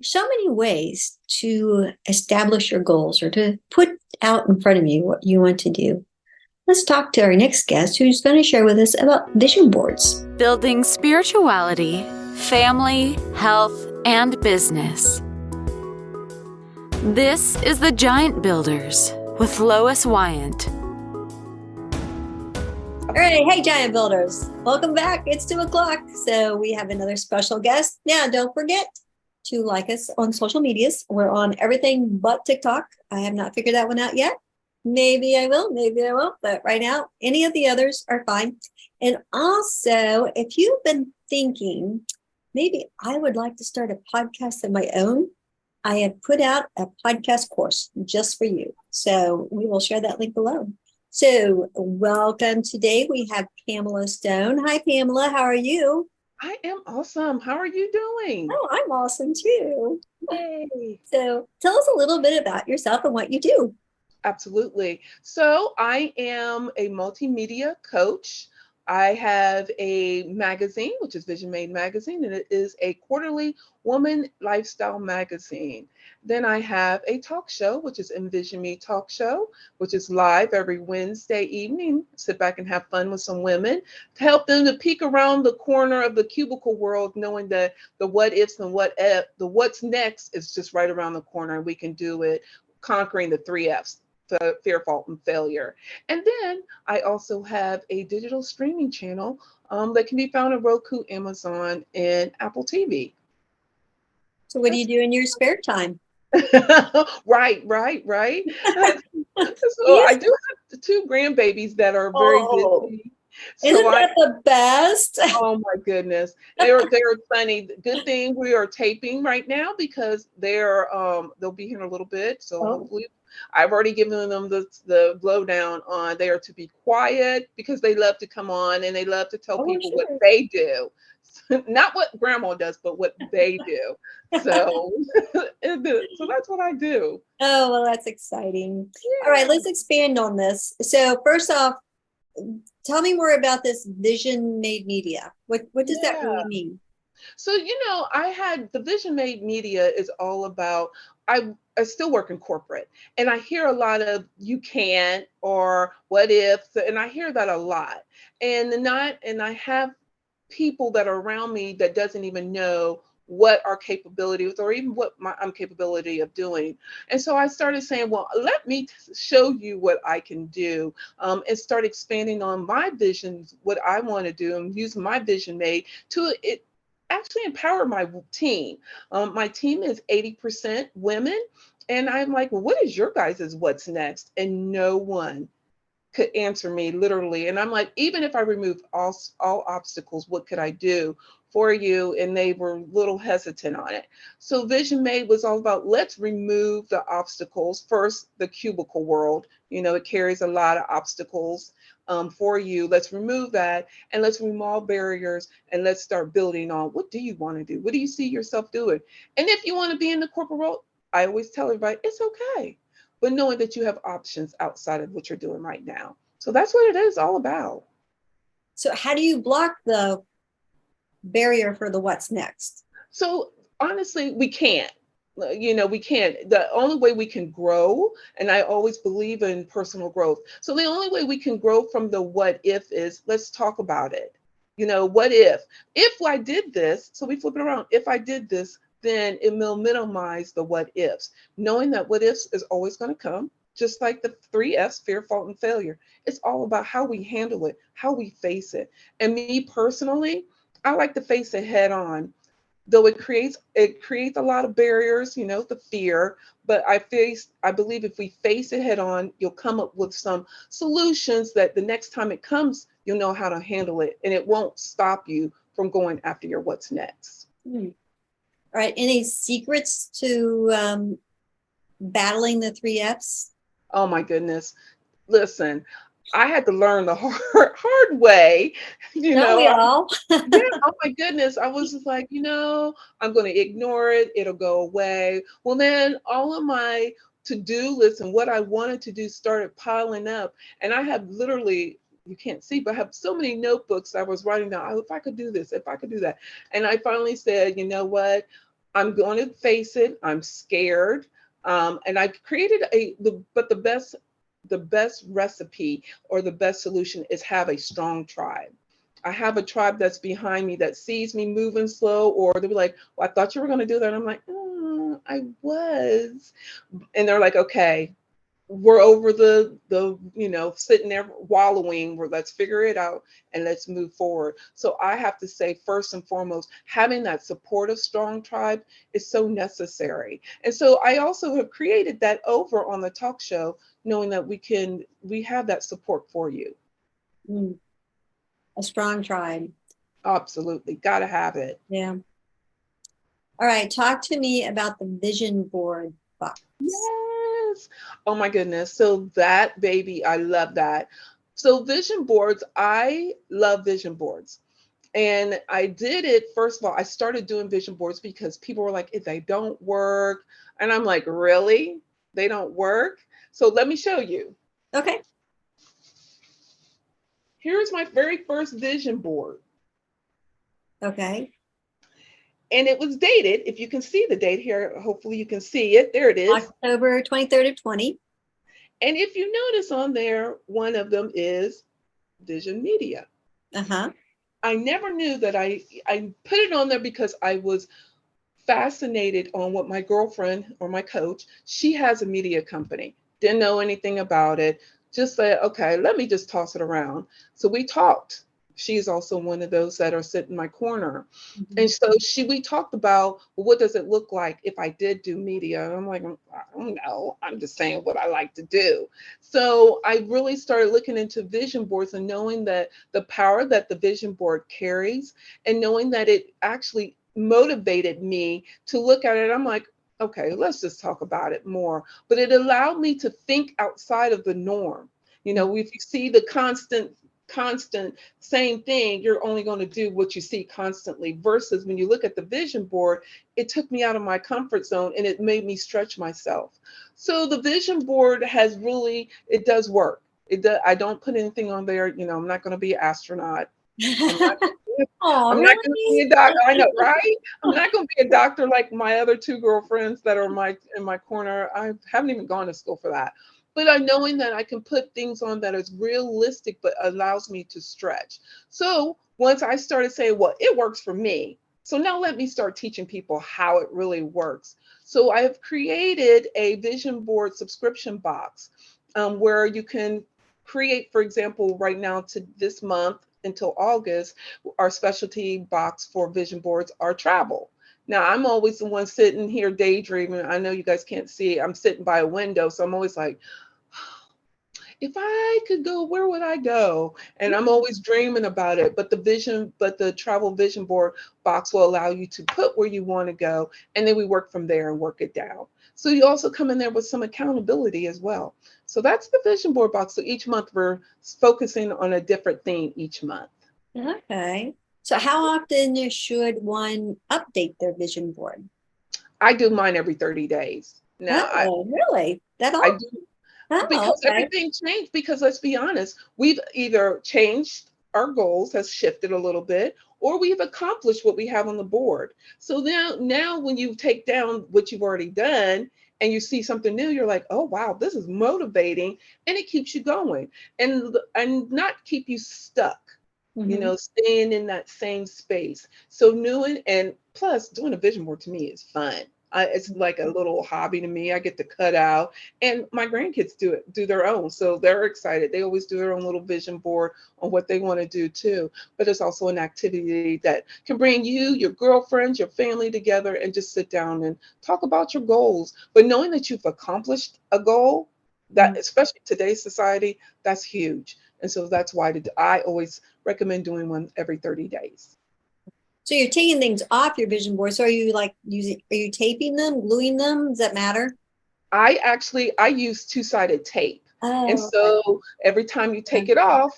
So many ways to establish your goals or to put out in front of you what you want to do. Let's talk to our next guest who's going to share with us about vision boards. Building spirituality, family, health, and business. This is the Giant Builders with Lois Wyant. All right. Hey, Giant Builders. Welcome back. It's 2:00. So we have another special guest. Now, don't forget to like us on social medias. We're on everything but TikTok. I have not figured that one out yet. Maybe I will, maybe I won't. But right now, any of the others are fine. And also, if you've been thinking, maybe I would like to start a podcast of my own, I have put out a podcast course just for you. So we will share that link below. So welcome. Today we have Pamela Stone. Hi, Pamela. How are you? I am awesome. How are you doing? Oh, I'm awesome too. Yay. So tell us a little bit about yourself and what you do. Absolutely. So I am a multimedia coach. I have a magazine, which is Vision Made Magazine, and it is a quarterly woman lifestyle magazine. Then I have a talk show, which is Envision Me Talk Show, which is live every Wednesday evening. Sit back and have fun with some women to help them to peek around the corner of the cubicle world, knowing that the what ifs and the what's next is just right around the corner, and we can do it, conquering the three F's. Fear, fault, and failure. And then I also have a digital streaming channel that can be found on Roku, Amazon, and Apple TV. So what do you do in your spare time? Right. So Yes. I do have two grandbabies that are very busy. Isn't So that the best? oh my goodness, they're funny. Good thing we are taping right now because they'll be here in a little bit. So Oh, hopefully, I've already given them the lowdown on they are to be quiet because they love to come on and they love to tell oh, people what sure. they do, not what grandma does, but what they do. So so that's what I do. Oh, well, that's exciting. All right, Yeah. let's expand on this. So first off, tell me more about this vision made media. What does that Yeah. really mean? So, I had the Vision Made Media is all about, I still work in corporate and I hear a lot of you can't or what if, and I hear that a lot. And I have people that are around me that doesn't even know what our capabilities or even what I'm capability of doing. And so I started saying, well, let me show you what I can do, and start expanding on my visions, what I want to do, and use my vision made to it actually empower my team. My team is 80% women. And I'm like, well, what is your guys' what's next? And no one could answer me literally. And I'm like, even if I remove all obstacles, what could I do for you? And they were a little hesitant on it. So Vision Made was all about let's remove the obstacles. First, the cubicle world, it carries a lot of obstacles for you. Let's remove that and let's remove all barriers and let's start building on what do you want to do? What do you see yourself doing? And if you want to be in the corporate world, I always tell everybody it's okay, but knowing that you have options outside of what you're doing right now. So that's what it is all about. So how do you block the barrier for the what's next? So honestly, we can't. We can't. The only way we can grow, and I always believe in personal growth. So the only way we can grow from the what if is let's talk about it. What if? If I did this, so we flip it around. If I did this, then it will minimize the what ifs, knowing that what ifs is always going to come, just like the three F's, fear, fault, and failure. It's all about how we handle it, how we face it. And me personally, I like to face it head on. Though it creates a lot of barriers, the fear, but I believe if we face it head on, you'll come up with some solutions that the next time it comes, you'll know how to handle it and it won't stop you from going after your what's next. All right, any secrets to battling the three F's? Oh my goodness. Listen, I had to learn the hard way. You Don't know, we all? yeah, oh my goodness. I was just like, I'm going to ignore it. It'll go away. Well, then all of my to-do list and what I wanted to do started piling up. And I have literally, you can't see, but I have so many notebooks I was writing down. Oh, if I could do this, if I could do that. And I finally said, you know what? I'm going to face it. I'm scared. And I created but the best recipe or the best solution is have a strong tribe. I have a tribe that's behind me that sees me moving slow, or they'll be like, well, I thought you were going to do that. I'm like, I was. And they're like, okay, we're over sitting there wallowing, where let's figure it out and let's move forward. So I have to say, first and foremost, having that supportive strong tribe is so necessary. And so I also have created that over on the talk show, knowing that we have that support for you. Mm, a strong tribe. Absolutely, got to have it. Yeah. All right. Talk to me about the vision board box. Yes. Oh my goodness. So that baby, I love that. So vision boards, I love vision boards. And I did it, first of all, I started doing vision boards because people were like, if they don't work. And I'm like, really? They don't work? So let me show you. Okay. Here's my very first vision board. Okay. And it was dated. If you can see the date here, hopefully you can see it. There it is. October 23rd of 20. And if you notice on there, one of them is Vision Media. Uh-huh. I never knew that I put it on there because I was fascinated on what my girlfriend or my coach, she has a media company. Didn't know anything about it. Just said, okay, let me just toss it around. So we talked. She's also one of those that are sitting in my corner. Mhm. And so we talked about, well, what does it look like if I did do media? And I'm like, I don't know. I'm just saying what I like to do. So I really started looking into vision boards and knowing that the power that the vision board carries, and knowing that it actually motivated me to look at it. I'm like, okay, let's just talk about it more. But it allowed me to think outside of the norm. If you see the constant same thing, you're only going to do what you see constantly, versus when you look at the vision board, it took me out of my comfort zone and it made me stretch myself. So the vision board it does work. I don't put anything on there. I'm not going to be an astronaut. I'm not Oh, I'm not going to be really? a doctor. I know, right? I'm not going to be a doctor like my other two girlfriends that are in my corner. I haven't even gone to school for that. But I knowing that I can put things on that is realistic, but allows me to stretch. So once I started saying, well, it works for me. So now let me start teaching people how it really works. So I have created a vision board subscription box, where you can create, for example, right now to this month until August, our specialty box for vision boards are travel. Now, I'm always the one sitting here daydreaming. I know you guys can't see it. I'm sitting by a window, so I'm always like, if I could go, where would I go? And I'm always dreaming about it. But the travel vision board box will allow you to put where you want to go. And then we work from there and work it down. So you also come in there with some accountability as well. So that's the vision board box. So each month we're focusing on a different theme each month. Okay. So how often should one update their vision board? I do mine every 30 days. Now Oh, really? That I all? do, Oh, because okay. everything changed. Because let's be honest, we've either changed, our goals has shifted a little bit, or we've accomplished what we have on the board. So now when you take down what you've already done and you see something new, you're like, oh wow, this is motivating, and it keeps you going, and not keep you stuck, Mhm. staying in that same space. So new, and plus doing a vision board to me is fun. It's like a little hobby to me. I get to cut out, and my grandkids do their own, so they're excited. They always do their own little vision board on what they want to do too. But it's also an activity that can bring you, your girlfriends, your family together, and just sit down and talk about your goals. But knowing that you've accomplished a goal, that Mhm. especially today's society, that's huge. And so that's why I always recommend doing one every 30 days. So you're taking things off your vision board. So are you like are you taping them, gluing them? Does that matter? I use two-sided tape. And Oh, okay. so every time you take it off,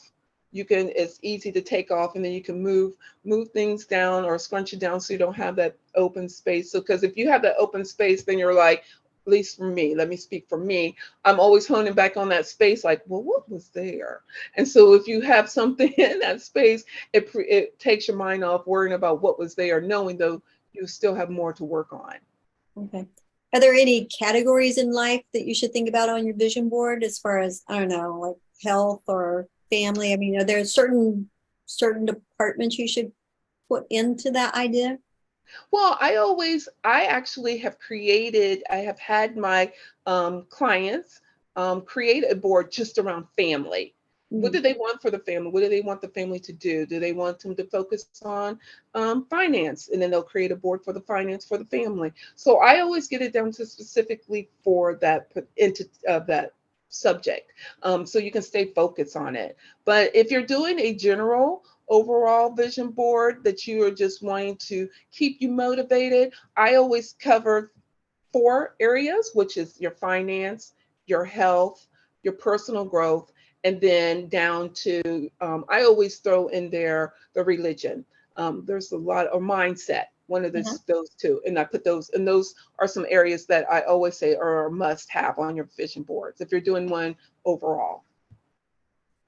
it's easy to take off, and then you can move things down or scrunch it down so you don't have that open space. So because if you have that open space, then you're like, at least for me, let me speak for me, I'm always honing back on that space, like, well, what was there? And so if you have something in that space, it takes your mind off worrying about what was there, knowing though you still have more to work on. Okay. Are there any categories in life that you should think about on your vision board as far as, I don't know, like health or family? I mean, are there certain departments you should put into that idea? Well, I actually I have had my clients create a board just around family. What Mm. do they want for the family? What do they want the family to do? Do they want them to focus on finance? And then they'll create a board for the finance for the family. So I always get it down to specifically for that subject, so you can stay focused on it. But if you're doing a general overall vision board that you are just wanting to keep you motivated, I always cover 4 areas, which is your finance, your health, your personal growth, and then down to, I always throw in there the religion. There's a lot of mindset, one of Uh-huh. those two. And I put those, and those are some areas that I always say are a must have on your vision boards if you're doing one overall.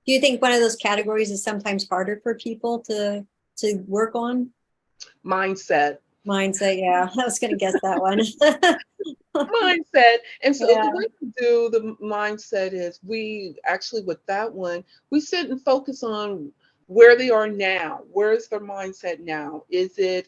Do you think one of those categories is sometimes harder for people to work on? Mindset. Mindset, yeah. I was gonna guess that one. Mindset. And so the Yeah. way we do the mindset is we actually, with that one, we sit and focus on where they are now. Where is their mindset now? Is it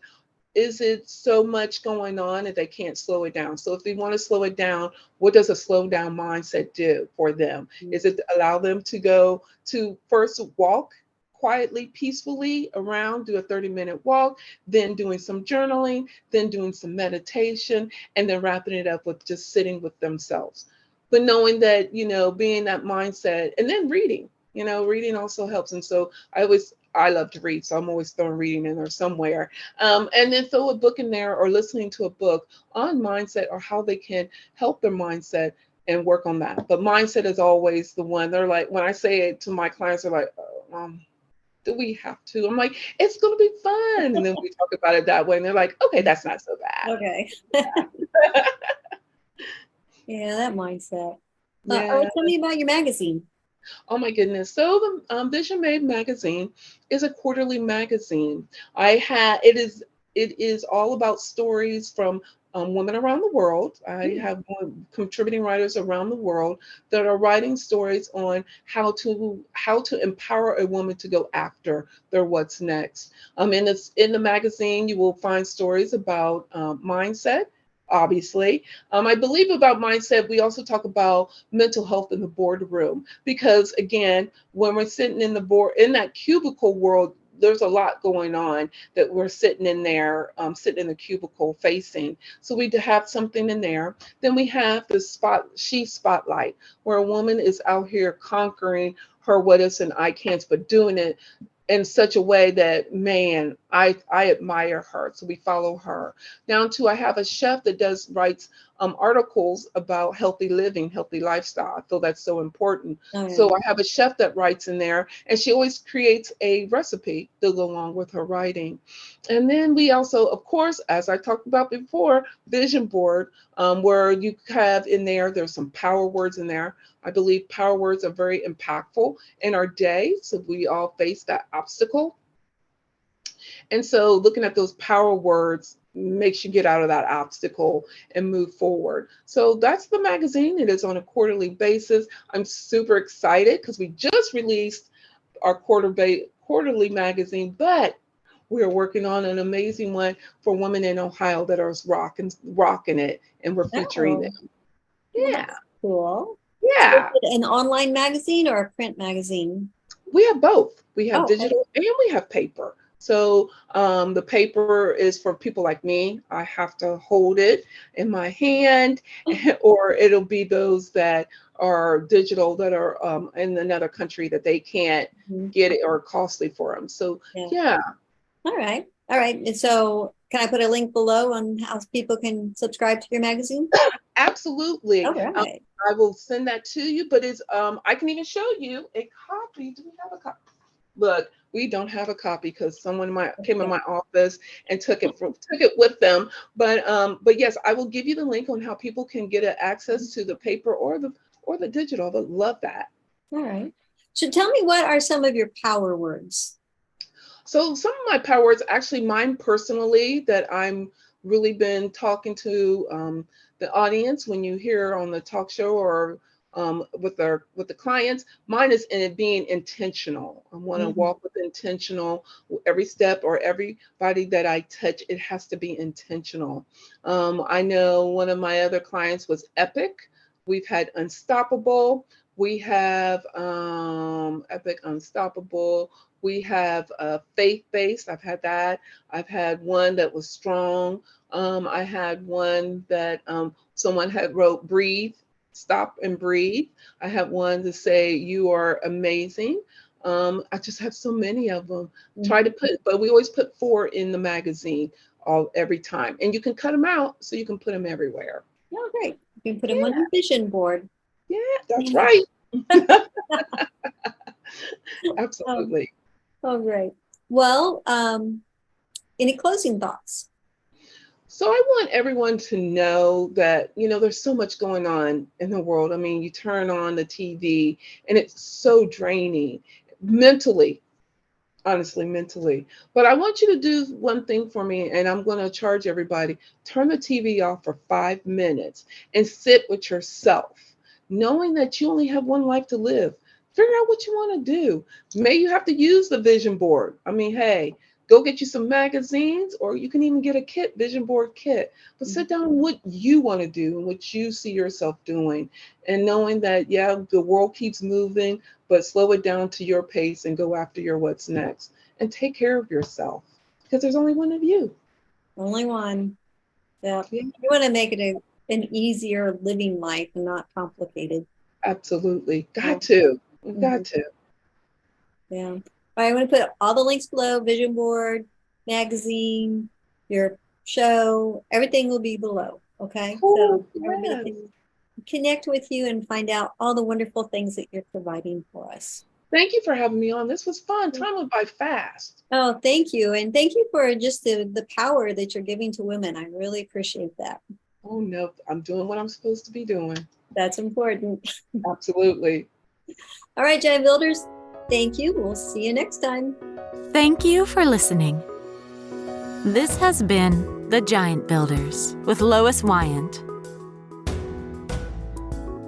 so much going on that they can't slow it down? So if they want to slow it down, what does a slow down mindset do for them? Is it allow them to go to first walk quietly, peacefully around, do a 30-minute walk, then doing some journaling, then doing some meditation, and then wrapping it up with just sitting with themselves. But knowing that, being that mindset, and then reading. Reading also helps. And so I love to read, so I'm always throwing reading in there somewhere. And then throw a book in there or listening to a book on mindset or how they can help their mindset and work on that. But mindset is always the one. They're like, when I say it to my clients, they're like, oh, do we have to? I'm like, it's going to be fun. And then we talk about it that way. And they're like, okay, that's not so bad. Okay. Yeah, that mindset. All right, Yeah. tell me about your magazine. Oh my goodness. So the Vision Made magazine is a quarterly magazine. It is all about stories from women around the world. I Hmm. have contributing writers around the world that are writing stories on how to empower a woman to go after their what's next. In the magazine, you will find stories about mindset. Obviously, I believe about mindset. We also talk about mental health in the boardroom because, again, when we're sitting in that cubicle world, there's a lot going on that we're sitting in there, sitting in the cubicle facing. So we do have something in there. Then we have the spotlight, where a woman is out here conquering her what ifs and I can'ts, but doing it in such a way that, man, I admire her. So we follow her. Down to, I have a chef that writes articles about healthy living, healthy lifestyle. I feel that's so important. Oh, yeah. So I have a chef that writes in there, and she always creates a recipe to go along with her writing. And then we also, of course, as I talked about before, vision board, where you have in there, there's some power words in there. I believe power words are very impactful in our day. So we all face that obstacle. And so looking at those power words makes you get out of that obstacle and move forward. So that's the magazine. It is on a quarterly basis. I'm super excited because we just released our quarterly magazine, but we're working on an amazing one for women in Ohio that are rocking it, and we're featuring Oh, them. well, Yeah. that's cool. So is Yeah. it an online magazine or a print magazine? We have both. We have Oh, okay. digital and we have paper. So the paper is for people like me. I have to hold it in my hand, or it'll be those that are digital that are in another country that they can't Mhm. get it or costly for them. So Yeah. yeah, All right. All right. And so can I put a link below on how people can subscribe to your magazine? absolutely. All right. I will send that to you. But it's I can even show you a copy. Do we have a copy? Look, we don't have a copy because someone came in Okay. my office and took it with them. But yes, I will give you the link on how people can get access to the paper or the digital. I would love that. All right. So tell me, what are some of your power words? So some of my power words, actually mine personally, that I'm really been talking to the audience when you hear on the talk show or with the clients. Mine is in it being intentional. I want to Mhm. walk with intentional every step or everybody that I touch. It has to be intentional. I know one of my other clients was Epic. We've had Unstoppable. We have Epic, Unstoppable. We have Faith Based. I've had that. I've had one that was strong. I had one that someone had wrote Breathe, Stop and Breathe. I have one to say You Are Amazing. I just have so many of them. Try to put, but we always put 4 in the magazine every time, and you can cut them out so you can put them everywhere. Oh, great. You can put them on Yeah, your vision board. yeah, that's right. Oh, Absolutely. oh, great. Well, any closing thoughts? So I want everyone to know that, there's so much going on in the world. I mean, you turn on the TV and it's so draining mentally, honestly, mentally. But I want you to do one thing for me, and I'm going to charge everybody. Turn the TV off for 5 minutes and sit with yourself, knowing that you only have one life to live. Figure out what you want to do. May you have to use the vision board. I mean, hey, go get you some magazines, or you can even get a kit, vision board kit. But sit down on what you want to do and what you see yourself doing, and knowing that, yeah, the world keeps moving, but slow it down to your pace and go after your what's next, and take care of yourself, because there's only one of you. Only one. Yeah. Yeah, You want to make it an easier living life and not complicated. absolutely. Yeah. Got to. We've got Mhm. to. Yeah. All right, I'm going to put all the links below, vision board, magazine, your show, everything will be below. Okay. Cool. So everybody Yes. can connect with you and find out all the wonderful things that you're providing for us. Thank you for having me on. This was fun. Time went by fast. Oh, thank you. And thank you for just the power that you're giving to women. I really appreciate that. Oh, no, I'm doing what I'm supposed to be doing. That's important. Absolutely. All right, Giant Builders, thank you. We'll see you next time. Thank you for listening. This has been The Giant Builders with Lois Wyant.